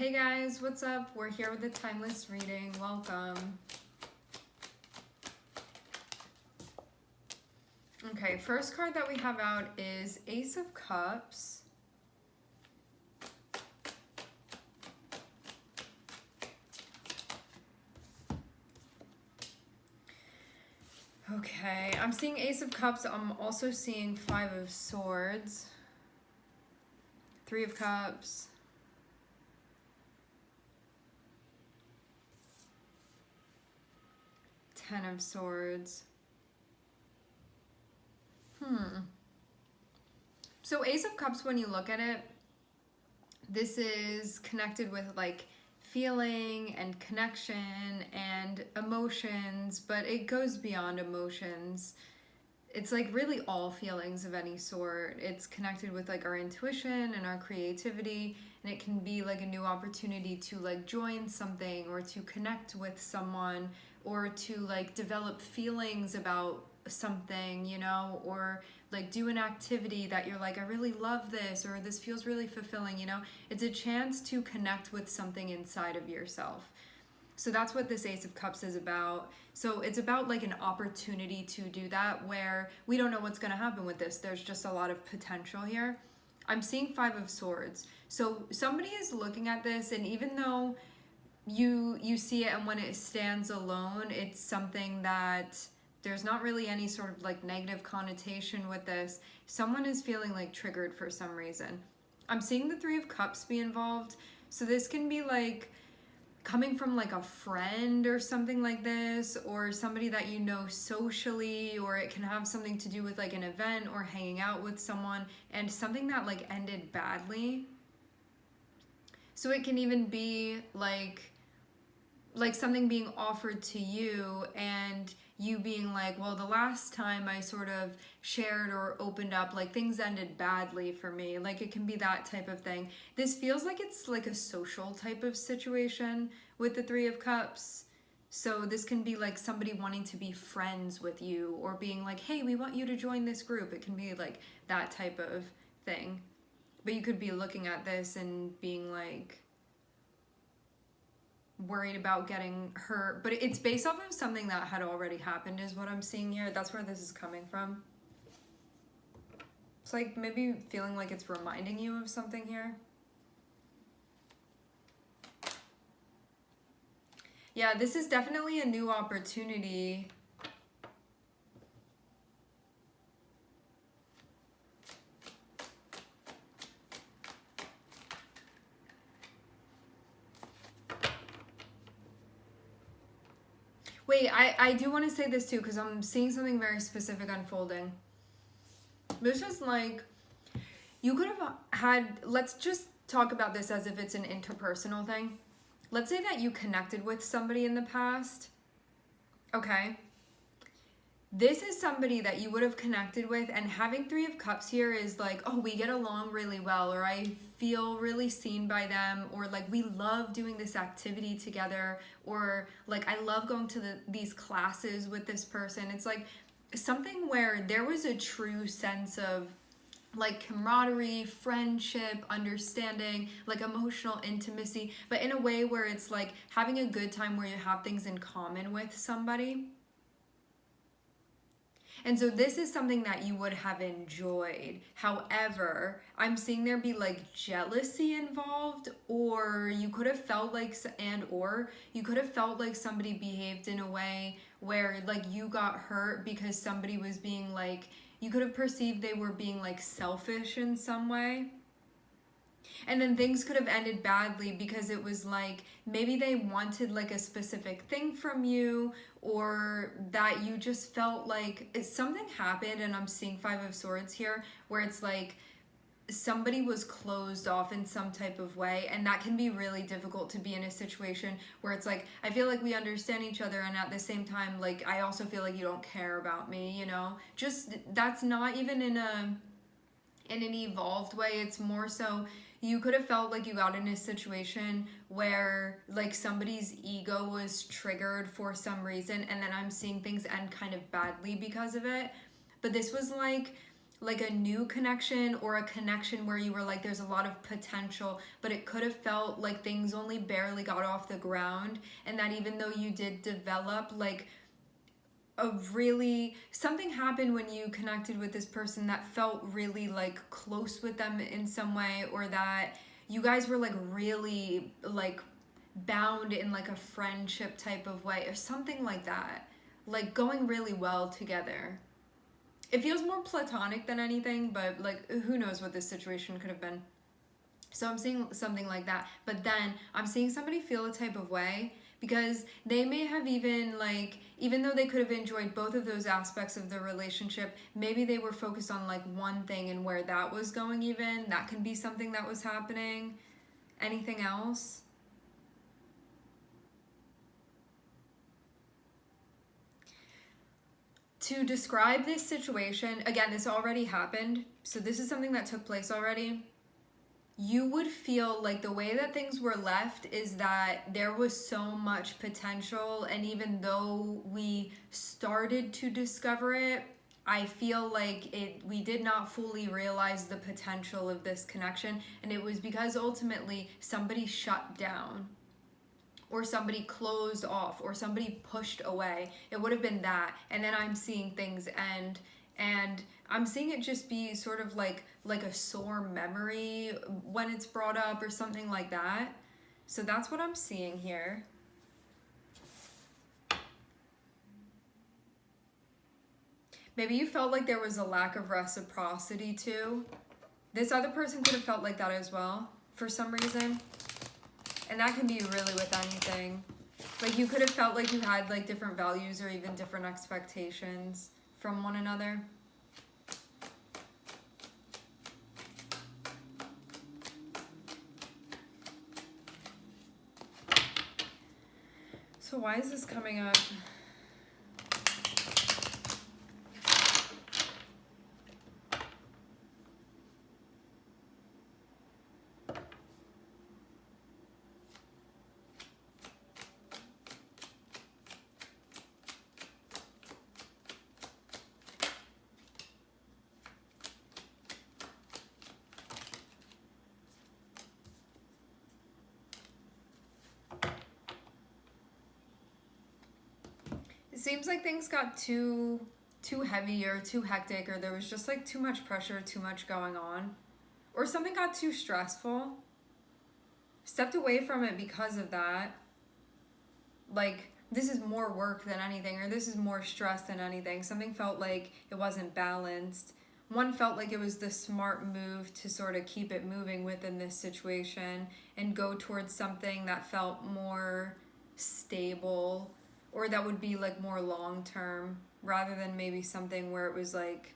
Hey guys, what's up? We're here with the Timeless reading. Welcome. Okay, first card that we have out is Ace of Cups. Okay, I'm seeing Ace of Cups. I'm also seeing Five of Swords, Three of Cups, Ten of Swords. So Ace of Cups, when you look at it, this is connected with like feeling and connection and emotions, but it goes beyond emotions. It's like really all feelings of any sort. It's connected with like our intuition and our creativity, and it can be like a new opportunity to like join something or to connect with someone or to like develop feelings about something, you know, or like do an activity that you're like, I really love this, or this feels really fulfilling, you know. It's a chance to connect with something inside of yourself. So that's what this Ace of Cups is about. So it's about like an opportunity to do that where we don't know what's going to happen with this. There's just a lot of potential here. I'm seeing Five of Swords. So somebody is looking at this, and even though you see it and when it stands alone, it's something that there's not really any sort of like negative connotation with this. Someone is feeling like triggered for some reason. I'm seeing the Three of Cups be involved. So this can be like coming from like a friend or something like this, or somebody that you know socially, or it can have something to do with like an event or hanging out with someone, and something that like ended badly. So it can even be like something being offered to you and you being like, well, the last time I sort of shared or opened up, like things ended badly for me. Like it can be that type of thing. This feels like it's like a social type of situation with the Three of Cups. So this can be like somebody wanting to be friends with you or being like, hey, we want you to join this group. It can be like that type of thing. But you could be looking at this and being like worried about getting hurt, but it's based off of something that had already happened is what I'm seeing here. That's where this is coming from. It's like maybe feeling like it's reminding you of something here. Yeah, this is definitely a new opportunity. Wait, I do want to say this too, because I'm seeing something very specific unfolding. This is like, you could have had, let's just talk about this as if it's an interpersonal thing. Let's say that you connected with somebody in the past, okay? This is somebody that you would have connected with, and having Three of Cups here is like, oh, we get along really well, or I feel really seen by them, or like we love doing this activity together, or like I love going to these classes with this person. It's like something where there was a true sense of like camaraderie, friendship, understanding, like emotional intimacy, but in a way where it's like having a good time where you have things in common with somebody. And so this is something that you would have enjoyed. However, I'm seeing there be like jealousy involved, or you could have felt like, or you could have felt like somebody behaved in a way where like you got hurt because somebody was being like, you could have perceived they were being like selfish in some way. And then things could have ended badly because it was like maybe they wanted like a specific thing from you, or that you just felt like something happened. And I'm seeing Five of Swords here where it's like somebody was closed off in some type of way, and that can be really difficult to be in a situation where it's like I feel like we understand each other, and at the same time like I also feel like you don't care about me, you know. Just that's not even in an evolved way. It's more so you could have felt like you got in a situation where like somebody's ego was triggered for some reason, and then I'm seeing things end kind of badly because of it. But this was like like a new connection or a connection where you were like there's a lot of potential, but it could have felt like things only barely got off the ground, and that even though you did develop like a really something happened when you connected with this person that felt really like close with them in some way, or that you guys were like really like bound in like a friendship type of way or something like that, like going really well together. It feels more platonic than anything, but like who knows what this situation could have been. So I'm seeing something like that. But then I'm seeing somebody feel a type of way because they may have even like, even though they could have enjoyed both of those aspects of the relationship, maybe they were focused on like one thing and where that was going even. That can be something that was happening. Anything else? To describe this situation, again, this already happened. So this is something that took place already. You would feel like the way that things were left is that there was so much potential, and even though we started to discover it, I feel like we did not fully realize the potential of this connection, and it was because ultimately somebody shut down or somebody closed off or somebody pushed away. It would have been that. And then I'm seeing things end, and I'm seeing it just be sort of like a sore memory when it's brought up or something like that. So that's what I'm seeing here. Maybe you felt like there was a lack of reciprocity too. This other person could have felt like that as well for some reason. And that can be really with anything. Like you could have felt like you had like different values or even different expectations from one another. So why is this coming up? It seems like things got too heavy or too hectic, or there was just like too much pressure, too much going on, or something got too stressful. Stepped away from it because of that. Like this is more work than anything, or this is more stress than anything. Something felt like it wasn't balanced. One felt like it was the smart move to sort of keep it moving within this situation and go towards something that felt more stable, or that would be like more long term, rather than maybe something where it was like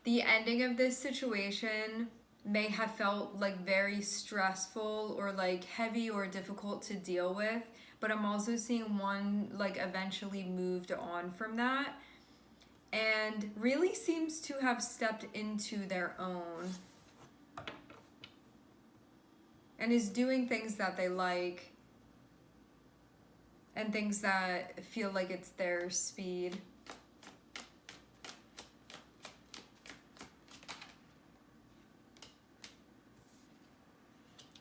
the ending of this situation may have felt like very stressful or like heavy or difficult to deal with, but I'm also seeing one like eventually moved on from that and really seems to have stepped into their own and is doing things that they like and things that feel like it's their speed.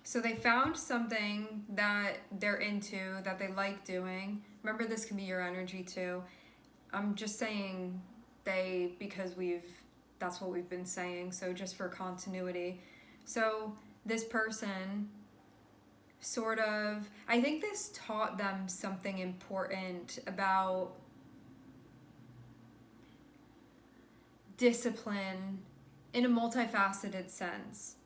So they found something that they're into, that they like doing. Remember, this can be your energy too. I'm just saying they because that's what we've been saying, so just for continuity. So this person sort of, I think this taught them something important about discipline in a multifaceted sense.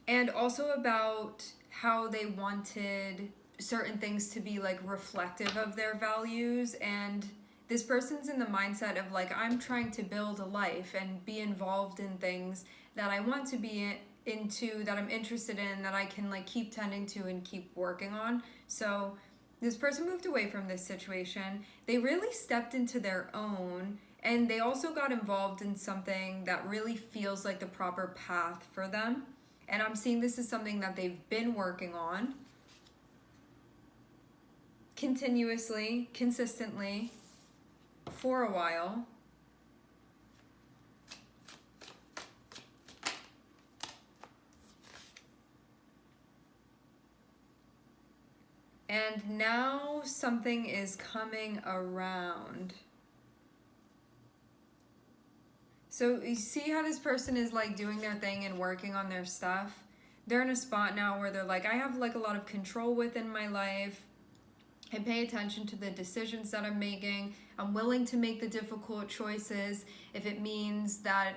And also about how they wanted certain things to be like reflective of their values. And this person's in the mindset of like, I'm trying to build a life and be involved in things that I want to be into, that I'm interested in, that I can like keep tending to and keep working on. So this person moved away from this situation. They really stepped into their own, and they also got involved in something that really feels like the proper path for them. And I'm seeing this is something that they've been working on continuously, consistently. for a while. And now something is coming around. So you see how this person is like doing their thing and working on their stuff? They're in a spot now where they're like, I have like a lot of control within my life. I pay attention to the decisions that I'm making. I'm willing to make the difficult choices if it means that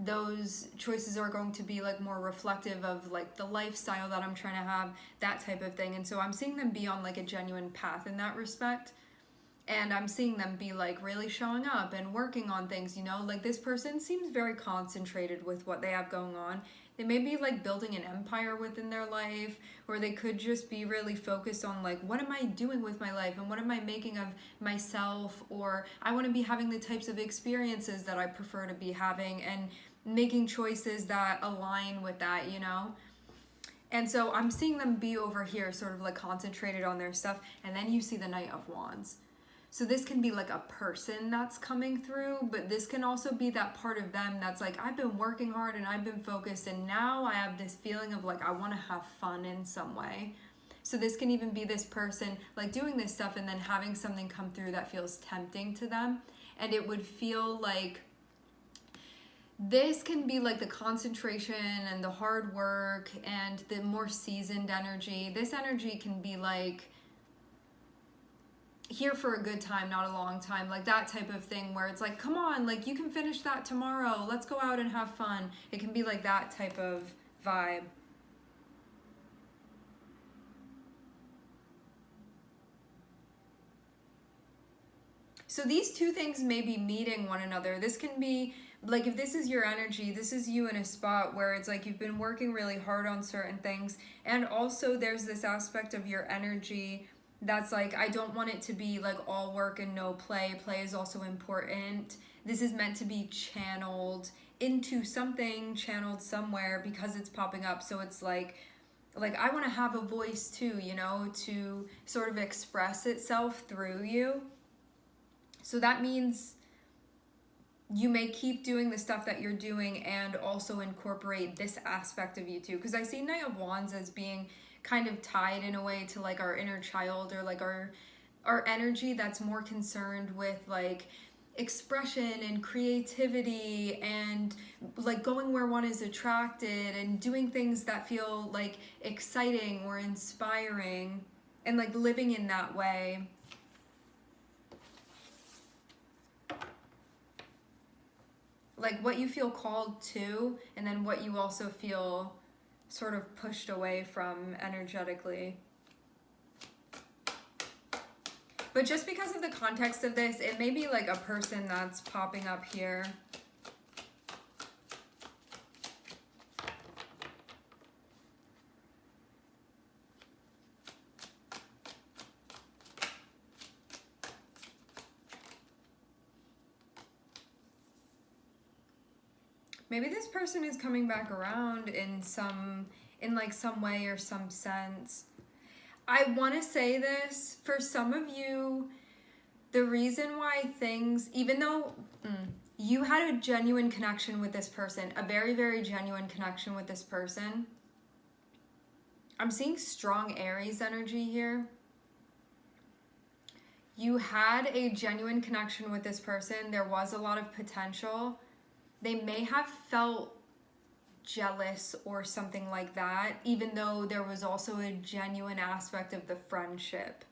those choices are going to be like more reflective of like the lifestyle that I'm trying to have, that type of thing. And so I'm seeing them be on like a genuine path in that respect. And I'm seeing them be like really showing up and working on things, you know? Like this person seems very concentrated with what they have going on. They may be like building an empire within their life, or they could just be really focused on like, what am I doing with my life and what am I making of myself? Or I want to be having the types of experiences that I prefer to be having and making choices that align with that, you know? And so I'm seeing them be over here sort of like concentrated on their stuff. And then you see the Knight of Wands. So this can be like a person that's coming through, but this can also be that part of them that's like, I've been working hard and I've been focused and now I have this feeling of like, I want to have fun in some way. So this can even be this person like doing this stuff and then having something come through that feels tempting to them. And it would feel like, this can be like the concentration and the hard work and the more seasoned energy. This energy can be like, here for a good time, not a long time, like that type of thing where it's like, come on, like you can finish that tomorrow, let's go out and have fun. It can be like that type of vibe. So these two things may be meeting one another. This can be like, if this is your energy, this is you in a spot where it's like you've been working really hard on certain things, and also there's this aspect of your energy that's like, I don't want it to be like all work and no play. Play is also important. This is meant to be channeled into something, channeled somewhere because it's popping up. So it's like I want to have a voice too, you know, to sort of express itself through you. So that means you may keep doing the stuff that you're doing and also incorporate this aspect of you too. Because I see Knight of Wands as being kind of tied in a way to like our inner child, or like our energy that's more concerned with like expression and creativity and like going where one is attracted and doing things that feel like exciting or inspiring and like living in that way. Like what you feel called to, and then what you also feel sort of pushed away from energetically. But just because of the context of this, it may be like a person that's popping up here. Maybe this person is coming back around in some way or some sense. I want to say this, for some of you, the reason why things, even though you had a genuine connection with this person, a very, very genuine connection with this person, I'm seeing strong Aries energy here. You had a genuine connection with this person. There was a lot of potential. They may have felt jealous or something like that, even though there was also a genuine aspect of the friendship.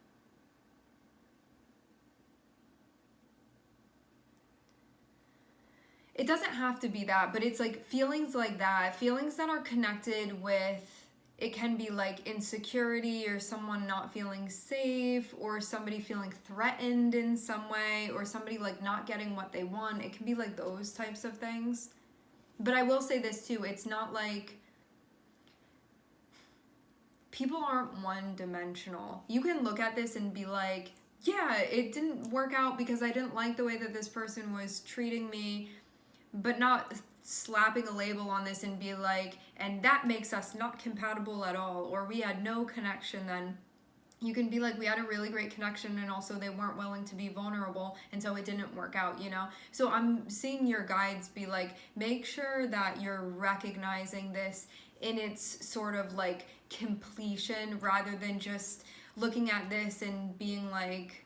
It doesn't have to be that, but it's like feelings like that, feelings that are connected with, it can be like insecurity or someone not feeling safe or somebody feeling threatened in some way or somebody like not getting what they want. It can be like those types of things. But I will say this too, it's not like, people aren't one-dimensional. You can look at this and be like, yeah, it didn't work out because I didn't like the way that this person was treating me, but not slapping a label on this and be like, and that makes us not compatible at all, or we had no connection then. you can be like, we had a really great connection, and also they weren't willing to be vulnerable, and so it didn't work out, you know? So I'm seeing your guides be like, make sure that you're recognizing this in its sort of like completion, rather than just looking at this and being like,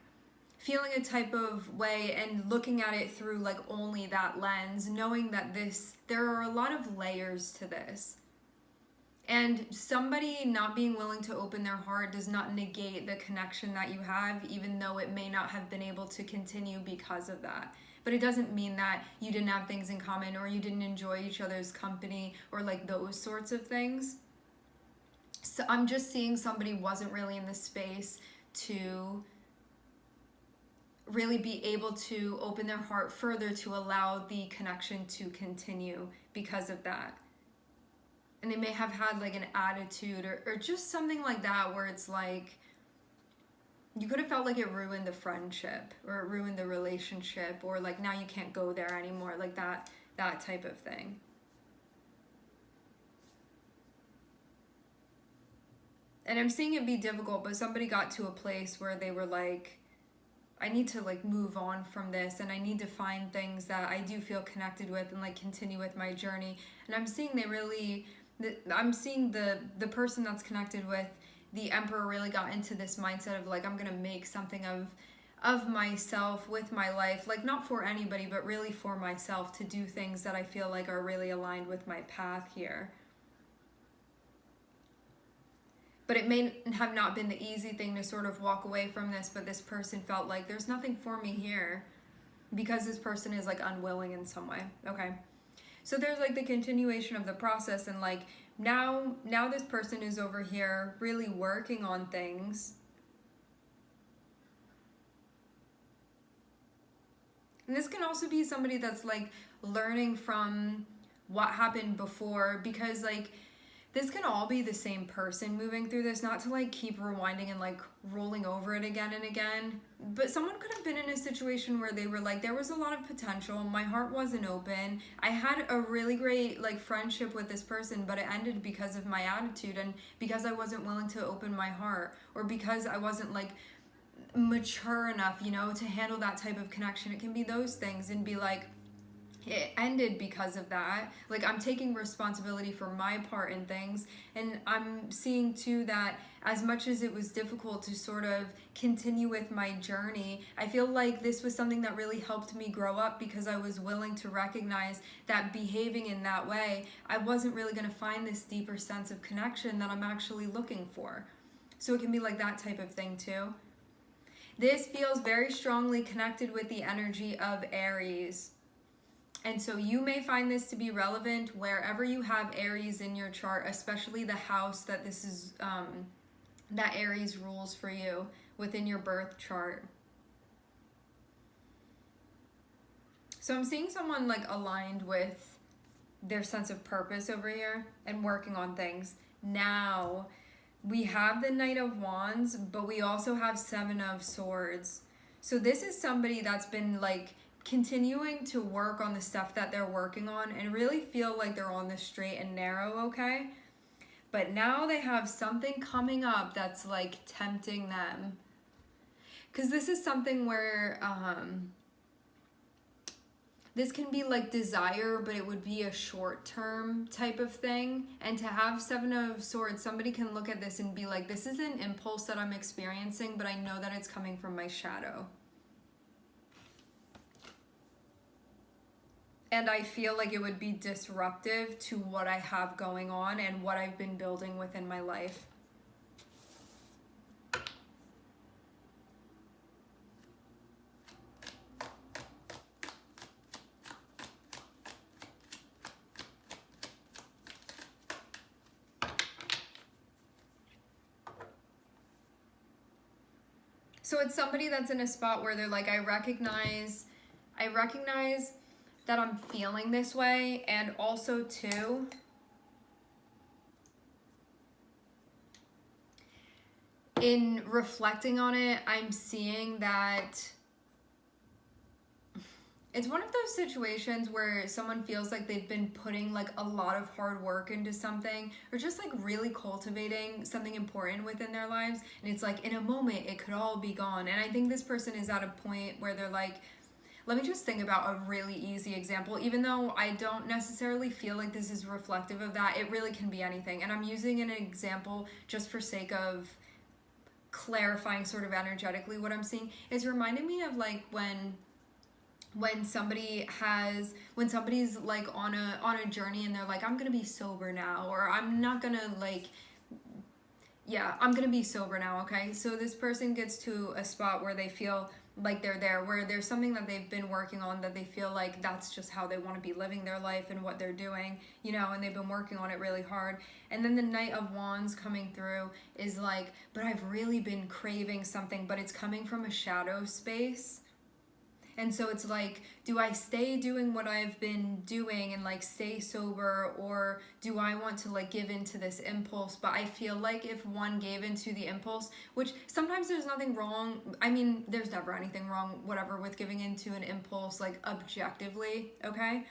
feeling a type of way and looking at it through like only that lens, knowing that there are a lot of layers to this. And somebody not being willing to open their heart does not negate the connection that you have, even though it may not have been able to continue because of that. But it doesn't mean that you didn't have things in common, or you didn't enjoy each other's company, or like those sorts of things. So I'm just seeing somebody wasn't really in the space to really be able to open their heart further to allow the connection to continue because of that. And they may have had like an attitude or just something like that, where it's like, you could have felt like it ruined the friendship, or it ruined the relationship, or like now you can't go there anymore, like that type of thing. And I'm seeing it be difficult, but somebody got to a place where they were like, I need to like move on from this, and I need to find things that I do feel connected with and like continue with my journey. And I'm seeing I'm seeing the person that's connected with the Emperor really got into this mindset of like, I'm gonna make something of myself with my life, like not for anybody, but really for myself, to do things that I feel like are really aligned with my path here. But it may have not been the easy thing to sort of walk away from this, but this person felt like there's nothing for me here, because this person is like unwilling in some way. Okay. So there's like the continuation of the process, and like now this person is over here really working on things. And this can also be somebody that's like learning from what happened before, because like this can all be the same person moving through this, not to like keep rewinding and like rolling over it again and again. But someone could have been in a situation where they were like, there was a lot of potential, my heart wasn't open, I had a really great like friendship with this person, but it ended because of my attitude, and because I wasn't willing to open my heart, or because I wasn't like mature enough, you know, to handle that type of connection. It can be those things, and be like, it ended because of that. Like, I'm taking responsibility for my part in things, and I'm seeing too that as much as it was difficult to sort of continue with my journey, I feel like this was something that really helped me grow up, because I was willing to recognize that behaving in that way, I wasn't really going to find this deeper sense of connection that I'm actually looking for. So it can be like that type of thing too. This feels very strongly connected with the energy of Aries. And so you may find this to be relevant wherever you have Aries in your chart, especially the house that this is, that Aries rules for you within your birth chart. So I'm seeing someone like aligned with their sense of purpose over here and working on things. Now, we have the Knight of Wands, but we also have Seven of Swords. So this is somebody that's been like continuing to work on the stuff that they're working on and really feel like they're on the straight and narrow, okay? But now they have something coming up that's like tempting them. Because this is something where this can be like desire, but it would be a short-term type of thing. And to have Seven of Swords, somebody can look at this and be like, this is an impulse that I'm experiencing, but I know that it's coming from my shadow. And I feel like it would be disruptive to what I have going on and what I've been building within my life. So it's somebody that's in a spot where they're like, I recognize that I'm feeling this way, and also too, in reflecting on it, I'm seeing that It's one of those situations where someone feels like they've been putting like a lot of hard work into something, or just like really cultivating something important within their lives, and it's like in a moment it could all be gone. And I think this person is at a point where they're like, let me just think about a really easy example. Even though I don't necessarily feel like this is reflective of that, it really can be anything. And I'm using an example just for sake of clarifying sort of energetically what I'm seeing. It's reminding me of like when somebody's like on a journey and they're like, I'm gonna be sober now, or I'm not gonna like, yeah, I'm gonna be sober now. Okay, so this person gets to a spot where they feel like they're there, where there's something that they've been working on, that they feel like that's just how they want to be living their life and what they're doing, you know, and they've been working on it really hard. And then the Knight of Wands coming through is like, but I've really been craving something, but it's coming from a shadow space. And so it's like, do I stay doing what I've been doing and like stay sober, or do I want to like give into this impulse? But I feel like if one gave into the impulse, which sometimes there's nothing wrong, I mean, there's never anything wrong, whatever, with giving into an impulse, like objectively, okay?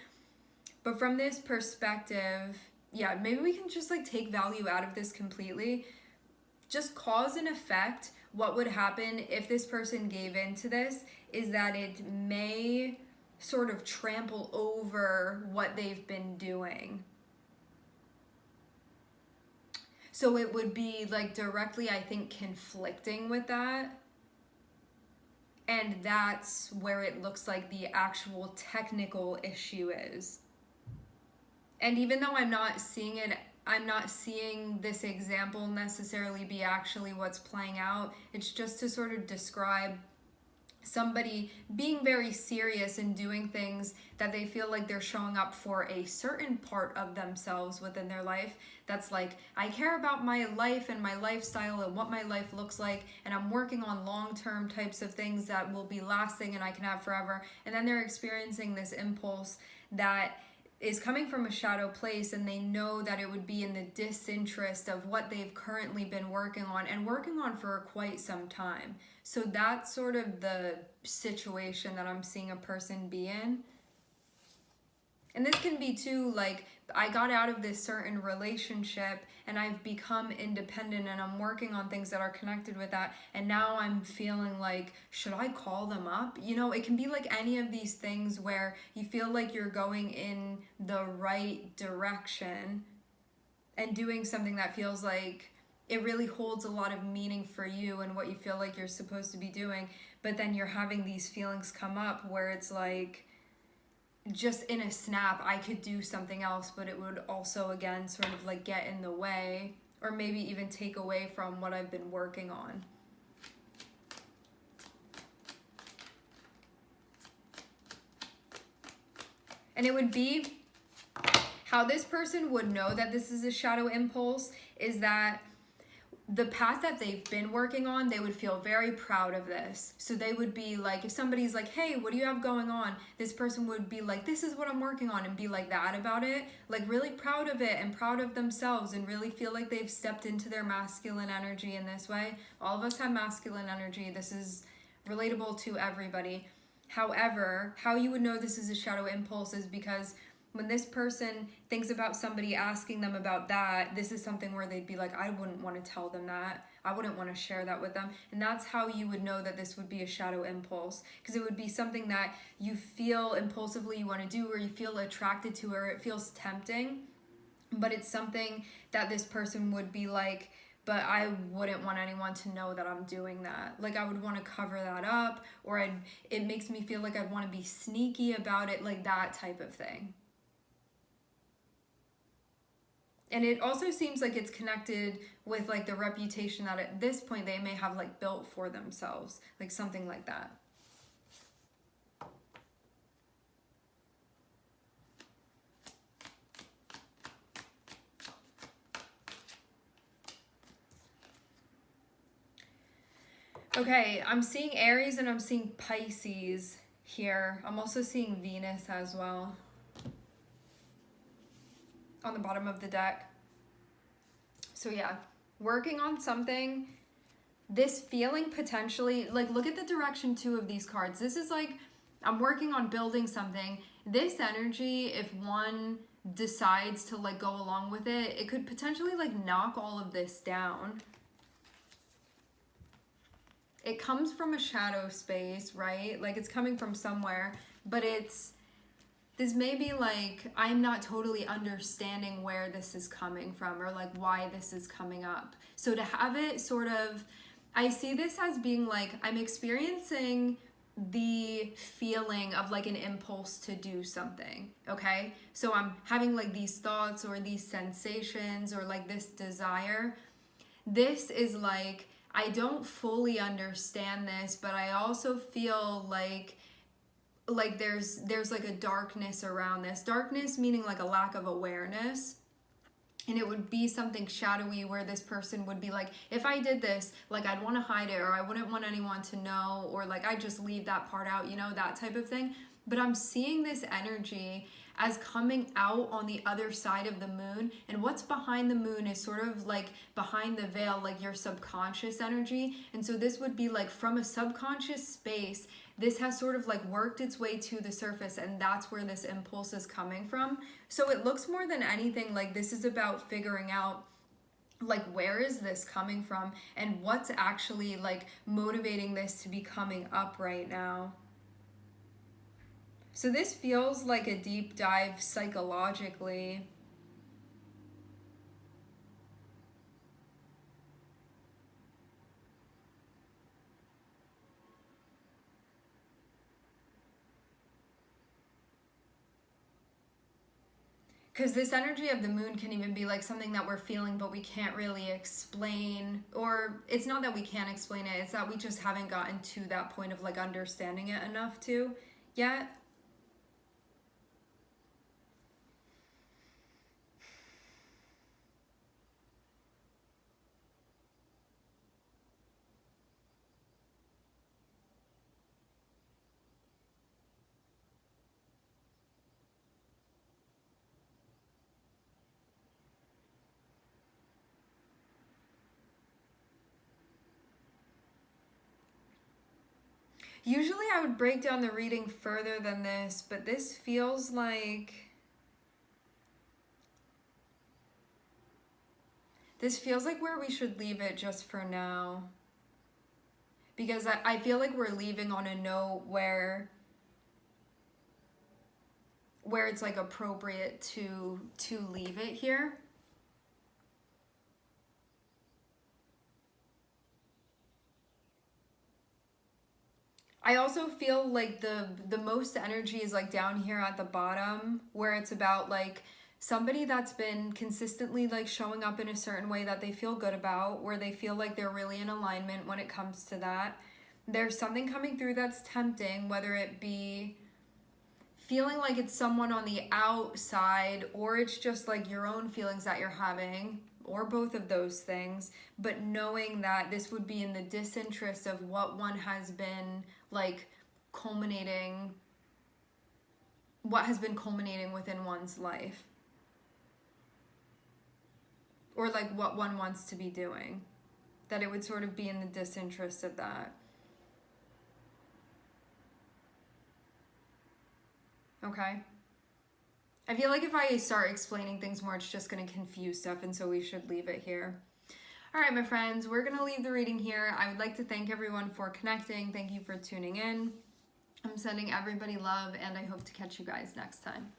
But from this perspective, yeah, maybe we can just like take value out of this completely. Just cause and effect. What would happen if this person gave into this is that it may sort of trample over what they've been doing. So it would be like directly, I think, conflicting with that. And that's where it looks like the actual technical issue is. And even though I'm not seeing this example necessarily be actually what's playing out. It's just to sort of describe somebody being very serious and doing things that they feel like they're showing up for a certain part of themselves within their life. That's like, I care about my life and my lifestyle and what my life looks like, and I'm working on long-term types of things that will be lasting and I can have forever. And then they're experiencing this impulse that is coming from a shadow place, and they know that it would be in the disinterest of what they've currently been working on for quite some time. So that's sort of the situation that I'm seeing a person be in. And this can be too, like, I got out of this certain relationship and I've become independent and I'm working on things that are connected with that, and now I'm feeling like, should I call them up? You know, it can be like any of these things where you feel like you're going in the right direction and doing something that feels like it really holds a lot of meaning for you and what you feel like you're supposed to be doing, but then you're having these feelings come up where it's like, just in a snap, I could do something else, but it would also, again, sort of like get in the way, or maybe even take away from what I've been working on. And it would be how this person would know that this is a shadow impulse is that the path that they've been working on, they would feel very proud of this. So they would be like, if somebody's like, hey, what do you have going on? This person would be like, this is what I'm working on, and be like that about it. Like really proud of it and proud of themselves, and really feel like they've stepped into their masculine energy in this way. All of us have masculine energy. This is relatable to everybody. However, how you would know this is a shadow impulse is because when this person thinks about somebody asking them about that, this is something where they'd be like, I wouldn't want to tell them that. I wouldn't want to share that with them. And that's how you would know that this would be a shadow impulse, because it would be something that you feel impulsively you want to do, or you feel attracted to, or it feels tempting, but it's something that this person would be like, but I wouldn't want anyone to know that I'm doing that. Like I would want to cover that up, or it makes me feel like I'd want to be sneaky about it, like that type of thing. And it also seems like it's connected with like the reputation that at this point they may have like built for themselves, like something like that. Okay, I'm seeing Aries and I'm seeing Pisces here. I'm also seeing Venus as well on the bottom of the deck. So yeah, working on something, this feeling potentially, like look at the direction too of these cards. This is like I'm working on building something. This energy, if one decides to like go along with it, it could potentially like knock all of this down. It comes from a shadow space, right? Like it's coming from somewhere, but this may be like, I'm not totally understanding where this is coming from or like why this is coming up. So to have it sort of, I see this as being like, I'm experiencing the feeling of like an impulse to do something, okay? So I'm having like these thoughts or these sensations or like this desire. This is like, I don't fully understand this, but I also feel like there's like a darkness around this. Darkness meaning like a lack of awareness. And it would be something shadowy where this person would be like, if I did this, like I'd want to hide it, or I wouldn't want anyone to know, or like I'd just leave that part out, you know, that type of thing. But I'm seeing this energy as coming out on the other side of the moon. And what's behind the moon is sort of like behind the veil, like your subconscious energy. And so this would be like from a subconscious space, this has sort of like worked its way to the surface, and that's where this impulse is coming from. So it looks more than anything like this is about figuring out like where is this coming from and what's actually like motivating this to be coming up right now. So this feels like a deep dive psychologically. Because this energy of the moon can even be like something that we're feeling but we can't really explain. Or it's not that we can't explain it, it's that we just haven't gotten to that point of like understanding it enough to yet. Usually I would break down the reading further than this, but this feels like where we should leave it just for now. Because I feel like we're leaving on a note where it's like appropriate to leave it here. I also feel like the most energy is like down here at the bottom, where it's about like somebody that's been consistently like showing up in a certain way that they feel good about, where they feel like they're really in alignment when it comes to that. There's something coming through that's tempting, whether it be feeling like it's someone on the outside or it's just like your own feelings that you're having, or both of those things, but knowing that this would be in the disinterest of what one has been like culminating, what has been culminating within one's life, or like what one wants to be doing, that it would sort of be in the disinterest of that. Okay? I feel like if I start explaining things more, it's just going to confuse stuff, and so we should leave it here. All right, my friends, we're going to leave the reading here. I would like to thank everyone for connecting. Thank you for tuning in. I'm sending everybody love, and I hope to catch you guys next time.